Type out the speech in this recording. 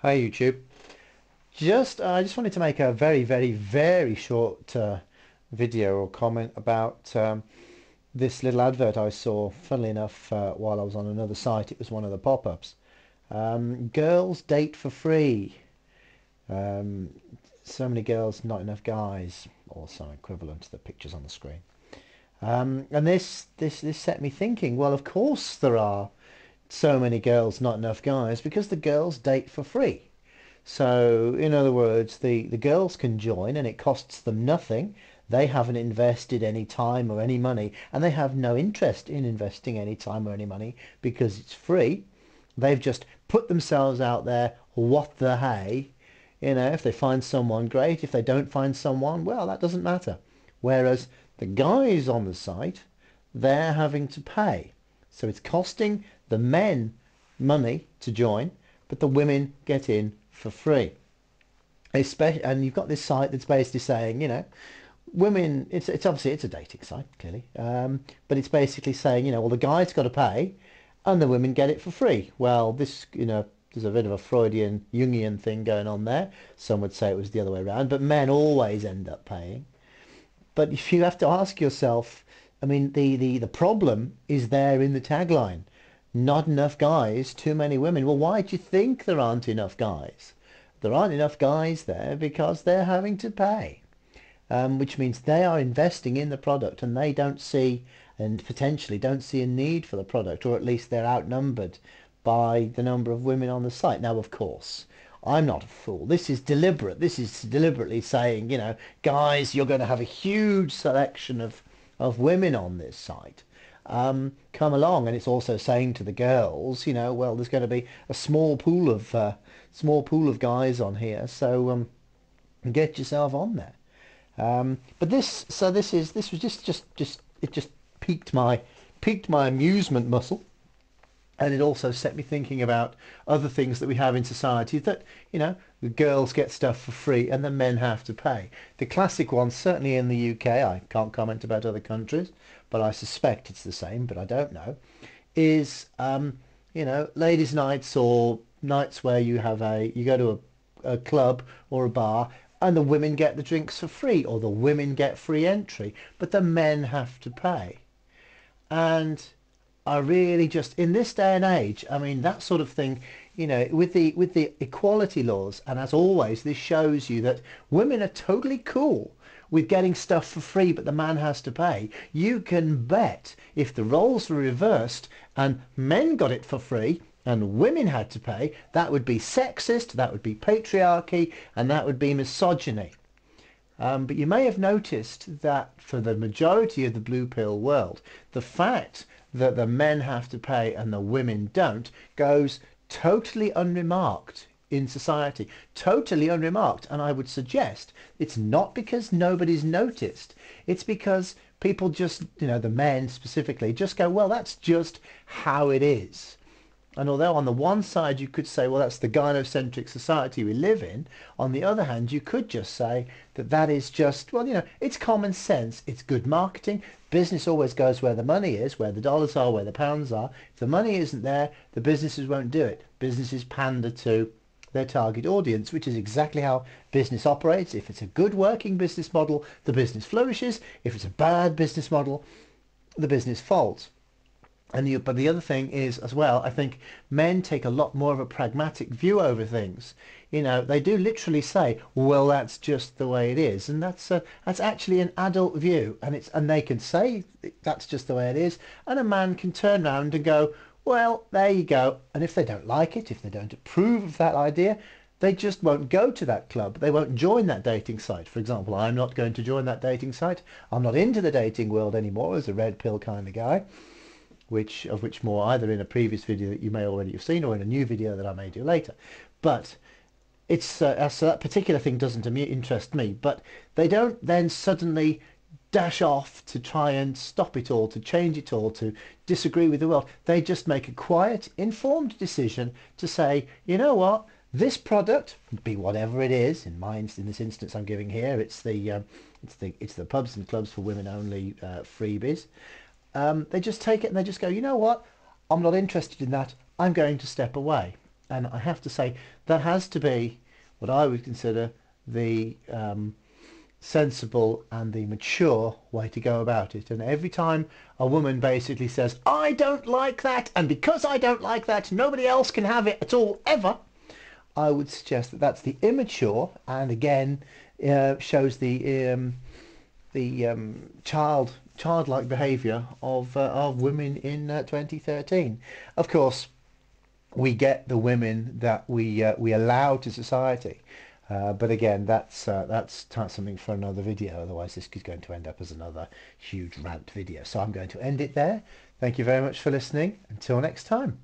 Hi YouTube. I just wanted to make a very short video or comment about this little advert I saw. Funnily enough, while I was on another site, it was one of the pop-ups. Girls date for free. Um, so many girls, not enough guys, or some equivalent to the pictures on the screen. And this set me thinking. Well, of course there are so many girls, not enough guys, because the girls date for free. So, in other words, the girls can join and it costs them nothing. They haven't invested any time or any money, and they have no interest in investing any time or any money because it's free. They've just put themselves out there. What the hey? If they find someone, great. If they don't find someone, well, that doesn't matter. Whereas the guys on the site, they're having to pay. So it's costing the men money to join, but the women get in for free. Especially, and you've got this site that's basically saying, women. It's obviously it's a dating site, clearly, but it's basically saying, well, the guy's got to pay, and the women get it for free. Well, there's a bit of a Freudian, Jungian thing going on there. Some would say it was the other way around, but men always end up paying. But if you have to ask yourself, I mean, the problem is there in the tagline. Not enough guys, too many women. Well, why do you think there aren't enough guys? There aren't enough guys there because they're having to pay, which means they are investing in the product and they don't see and potentially don't see a need for the product, or at least they're outnumbered by the number of women on the site. Now, of course, I'm not a fool. This is deliberate. This is deliberately saying, guys, you're going to have a huge selection of women on this site. Come along, and it's also saying to the girls, well, there's going to be a small pool of guys on here, so get yourself on there. But this was just it just piqued my amusement muscle, and it also set me thinking about other things that we have in society that, the girls get stuff for free and the men have to pay. The classic one, certainly in the UK, I can't comment about other countries, but I suspect it's the same, but I don't know, is, ladies' nights or nights where you go to a club or a bar and the women get the drinks for free or the women get free entry, but the men have to pay. And I really just in this day and age, I mean that sort of thing, with the equality laws, and as always, this shows you that women are totally cool with getting stuff for free, but the man has to pay. You can bet if the roles were reversed and men got it for free and women had to pay, that would be sexist, that would be patriarchy, and that would be misogyny. But you may have noticed that for the majority of the blue pill world, the fact that the men have to pay and the women don't goes totally unremarked in society. Totally unremarked. And I would suggest it's not because nobody's noticed. It's because people just, the men specifically, just go, well, that's just how it is. And although on the one side you could say, well, that's the gynocentric society we live in, on the other hand, you could just say that that is just, well, it's common sense. It's good marketing. Business always goes where the money is, where the dollars are, where the pounds are. If the money isn't there, the businesses won't do it. Businesses pander to their target audience, which is exactly how business operates. If it's a good working business model, the business flourishes. If it's a bad business model, the business falls. But the other thing is as well, I think men take a lot more of a pragmatic view over things. They do literally say, "Well, that's just the way it is," and that's actually an adult view, and they can say that's just the way it is, and a man can turn around and go, "Well, there you go," and if they don't like it, if they don't approve of that idea, they just won't go to that club. They won't join that dating site. For example, I'm not going to join that dating site. I'm not into the dating world anymore as a red pill kind of guy, of which more either in a previous video that you may already have seen or in a new video that I may do later. But so that particular thing doesn't interest me. But they don't then suddenly dash off to try and stop it all, to change it all, to disagree with the world. They just make a quiet, informed decision to say, you know what, this product, be whatever it is. In this instance, I'm giving here, it's the pubs and clubs for women only freebies. They just take it and they just go, you know what? I'm not interested in that. I'm going to step away. and I have to say that has to be what I would consider the sensible and the mature way to go about it. And every time a woman basically says, I don't like that, and because I don't like that, nobody else can have it at all, ever, I would suggest that that's the immature, and again, shows the childlike behaviour of women in 2013. Of course, we get the women that we allow to society. But again, that's something for another video. Otherwise, this is going to end up as another huge rant video. So I'm going to end it there. Thank you very much for listening. Until next time.